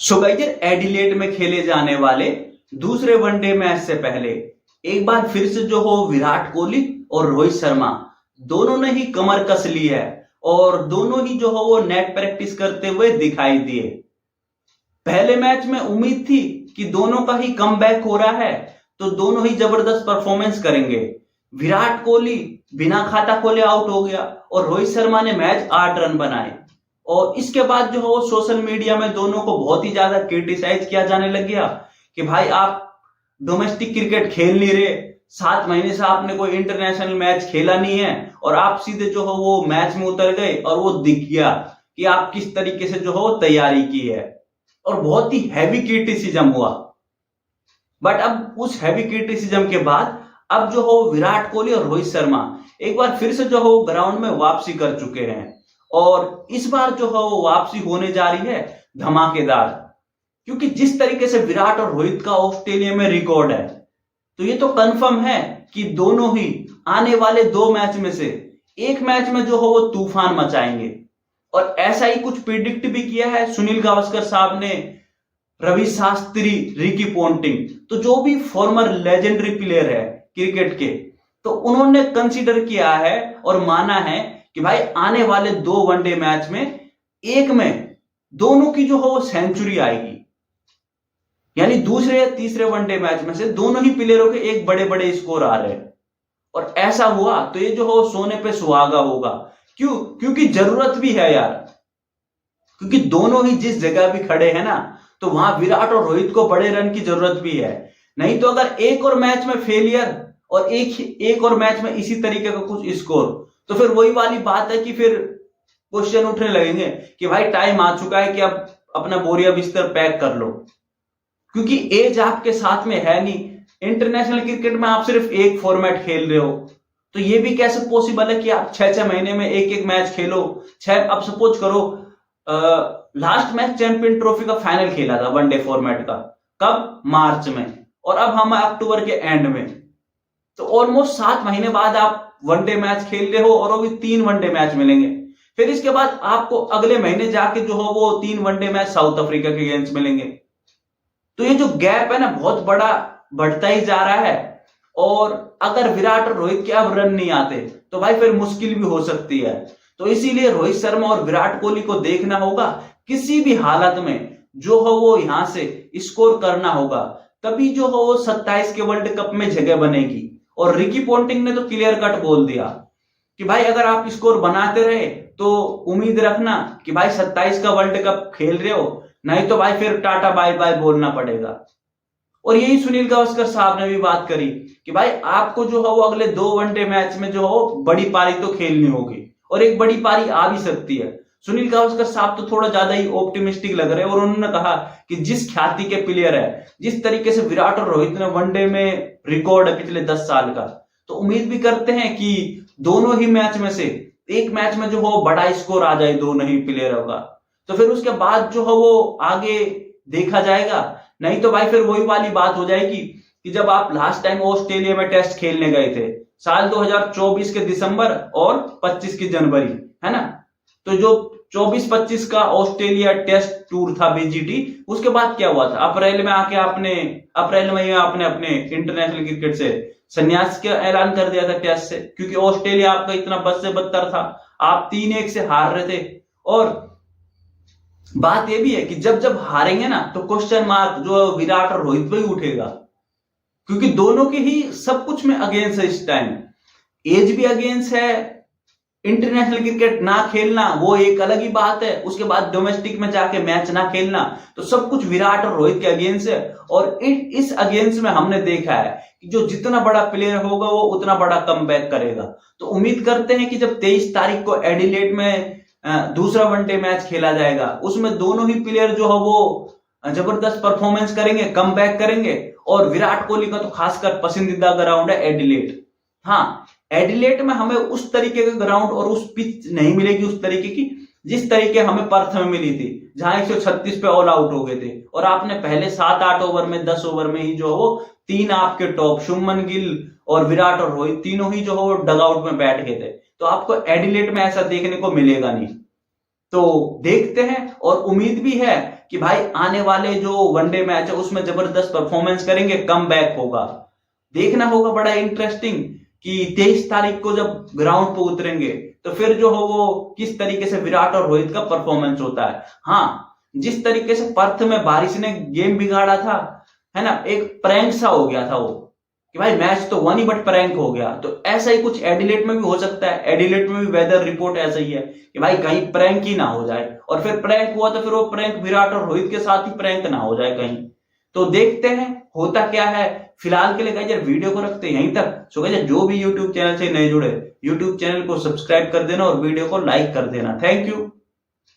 So guys, Adelaide में खेले जाने वाले दूसरे वनडे मैच से पहले एक बार फिर से जो हो विराट कोहली और रोहित शर्मा दोनों ने ही कमर कस ली है और दोनों ही जो हो वो नेट प्रैक्टिस करते हुए दिखाई दिए। पहले मैच में उम्मीद थी कि दोनों का ही कमबैक हो रहा है तो दोनों ही जबरदस्त परफॉर्मेंस करेंगे। विराट कोहली बिना खाता खोले आउट हो गया और रोहित शर्मा ने मैच 8 रन बनाए और इसके बाद जो है सोशल मीडिया में दोनों को बहुत ही ज्यादा क्रिटिसाइज किया जाने लग गया कि भाई आप डोमेस्टिक क्रिकेट खेल नहीं रहे, 7 महीने से आपने कोई इंटरनेशनल मैच खेला नहीं है और आप सीधे जो है वो मैच में उतर गए और वो दिख गया कि आप किस तरीके से जो है वो तैयारी की है और बहुत ही हैवी क्रिटिसिज्म हुआ। बट अब उस हैवी क्रिटिसिज्म के बाद अब जो हो विराट कोहली और रोहित शर्मा एक बार फिर से जो हो ग्राउंड में वापसी कर चुके हैं और इस बार जो है वो वापसी होने जा रही है धमाकेदार, क्योंकि जिस तरीके से विराट और रोहित का ऑस्ट्रेलिया में रिकॉर्ड है तो ये तो कंफर्म है कि दोनों ही आने वाले 2 मैच में से एक मैच में जो हो वो तूफान मचाएंगे। और ऐसा ही कुछ प्रिडिक्ट भी किया है सुनील गावस्कर साहब ने, रवि शास्त्री, रिकी पोंटिंग, तो जो भी फॉर्मर लेजेंडरी प्लेयर है क्रिकेट के, तो उन्होंने कंसीडर किया है और माना है कि भाई आने वाले 2 वनडे मैच में एक में दोनों की जो हो वो सेंचुरी आएगी, यानी दूसरे या तीसरे वनडे मैच में से दोनों ही प्लेयरों के एक बड़े बड़े स्कोर आ रहे हैं। और ऐसा हुआ तो ये जो हो सोने पे सुहागा होगा। क्यों? क्योंकि जरूरत भी है यार, क्योंकि दोनों ही जिस जगह भी खड़े हैं ना तो वहां विराट और रोहित को बड़े रन की जरूरत भी है। नहीं तो अगर एक और मैच में फेलियर और एक और मैच में इसी तरीके का कुछ स्कोर तो फिर वही वाली बात है कि फिर क्वेश्चन उठने लगेंगे कि भाई टाइम आ चुका है कि अब अपना बोरिया बिस्तर पैक कर लो, क्योंकि एज आपके साथ में है नहीं। इंटरनेशनल क्रिकेट में आप सिर्फ एक फॉर्मेट खेल रहे हो तो ये भी कैसे पॉसिबल है कि आप 6-6 महीने में एक मैच खेलो। अब सपोज करो लास्ट मैच चैंपियन ट्रॉफी का फाइनल खेला था वनडे फॉर्मेट का, कब? मार्च में, और अब हम अक्टूबर के एंड में, तो ऑलमोस्ट 7 महीने बाद आप वनडे मैच खेल रहे हो और अभी 3 वनडे मैच मिलेंगे। फिर इसके बाद आपको अगले महीने जाके जो हो वो 3 वनडे मैच साउथ अफ्रीका के अगेंस्ट मिलेंगे। तो ये जो गैप है ना बहुत बड़ा बढ़ता ही जा रहा है और अगर विराट और रोहित के अब रन नहीं आते तो भाई फिर मुश्किल भी हो सकती है। तो इसीलिए रोहित शर्मा और विराट कोहली को देखना होगा, किसी भी हालत में जो हो वो यहां से स्कोर करना होगा, तभी जो हो वो 27 के वर्ल्ड कप में जगह बनेगी। और रिकी पोंटिंग ने तो क्लियर कट बोल दिया कि भाई अगर आप स्कोर बनाते रहे तो उम्मीद रखना कि भाई 27 का वर्ल्ड कप खेल रहे हो, नहीं तो भाई फिर टाटा बाय बाय बोलना पड़ेगा। और यही सुनील गावस्कर साहब ने भी बात करी कि भाई आपको जो है वो अगले 2 वनडे मैच में जो हो बड़ी पारी तो खेलनी होगी और एक बड़ी पारी आ भी सकती है। सुनील गावस्कर साहब तो थोड़ा ज्यादा ही ऑप्टिमिस्टिक लग रहे हैं और उन्होंने कहा कि जिस ख्याति के प्लेयर है, जिस तरीके से विराट और रोहित ने वनडे में रिकॉर्ड है पिछले 10 साल का, तो उम्मीद भी करते हैं कि दोनों ही मैच में से एक मैच में जो हो बड़ा स्कोर आ जाए दोनों ही प्लेयरों का, तो फिर उसके बाद जो है वो आगे देखा जाएगा। नहीं तो भाई फिर वही वाली बात हो जाएगी कि जब आप लास्ट टाइम ऑस्ट्रेलिया में टेस्ट खेलने गए थे साल 2024 के दिसंबर और 25 की जनवरी, है ना, तो जो 24-25 का ऑस्ट्रेलिया टेस्ट टूर था बीजीटी, उसके बाद क्या हुआ था? अप्रैल में आपने अपने इंटरनेशनल क्रिकेट से संन्यास का ऐलान कर दिया था टेस्ट से, क्योंकि ऑस्ट्रेलिया आपका इतना बद से बदतर था, आप 3-1 से हार रहे थे। और बात यह भी है कि जब हारेंगे ना तो क्वेश्चन मार्क जो विराट और रोहित पे ही उठेगा, क्योंकि दोनों के ही सब कुछ में अगेंस्ट है इस टाइम। एज भी अगेंस्ट है, इंटरनेशनल क्रिकेट ना खेलना वो एक अलग ही बात है, उसके बाद डोमेस्टिक में जाके मैच ना खेलना, तो सब कुछ विराट और रोहित के अगेंस्ट है। और इस अगेंस्ट में हमने देखा है कि जो जितना बड़ा प्लेयर होगा वो उतना बड़ा कमबैक करेगा। तो उम्मीद करते हैं कि जब 23 तारीख को एडिलेड में दूसरा वनडे मैच खेला जाएगा उसमें दोनों ही प्लेयर जो है वो जबरदस्त परफॉर्मेंस करेंगे, कमबैक करेंगे। और विराट कोहली का तो खासकर पसंदीदा ग्राउंड है एडिलेड। हाँ, एडिलेड में हमें उस तरीके का ग्राउंड और उस पिच नहीं मिलेगी उस तरीके की जिस तरीके हमें पर्थ में मिली थी, जहां 136 पे ऑल आउट हो गए थे और आपने पहले 7-8 ओवर में 10 ओवर में ही जो हो 3 आपके टॉप शुभमन गिल और विराट और रोहित तीनों ही जो हो डगआउट में बैठ गए थे। तो आपको एडिलेड में ऐसा देखने को मिलेगा नहीं। तो देखते हैं और उम्मीद भी है कि भाई आने वाले जो वनडे मैच है उसमें जबरदस्त परफॉर्मेंस करेंगे, कम बैक होगा। देखना होगा बड़ा इंटरेस्टिंग कि 23 तारीख को जब ग्राउंड पर उतरेंगे तो फिर जो हो वो किस तरीके से विराट और रोहित का परफॉर्मेंस होता है। हाँ, जिस तरीके से पर्थ में बारिश ने गेम बिगाड़ा था, है ना, एक प्रैंक सा हो गया था वो, कि भाई मैच तो वन ही बट प्रैंक हो गया। तो ऐसा ही कुछ एडिलेट में भी हो सकता है। एडिलेट में भी वेदर रिपोर्ट ऐसा ही है कि भाई कहीं प्रैंक ही ना हो जाए, और फिर प्रैंक हुआ तो फिर वो प्रैंक विराट और रोहित के साथ ही प्रैंक ना हो जाए कहीं। तो देखते हैं होता क्या है। फिलहाल के लिए गाइस यार वीडियो को रखते हैं यहीं तक। सो गाइस जो भी यूट्यूब चैनल से नए जुड़े, यूट्यूब चैनल को सब्सक्राइब कर देना और वीडियो को लाइक कर देना। Thank you.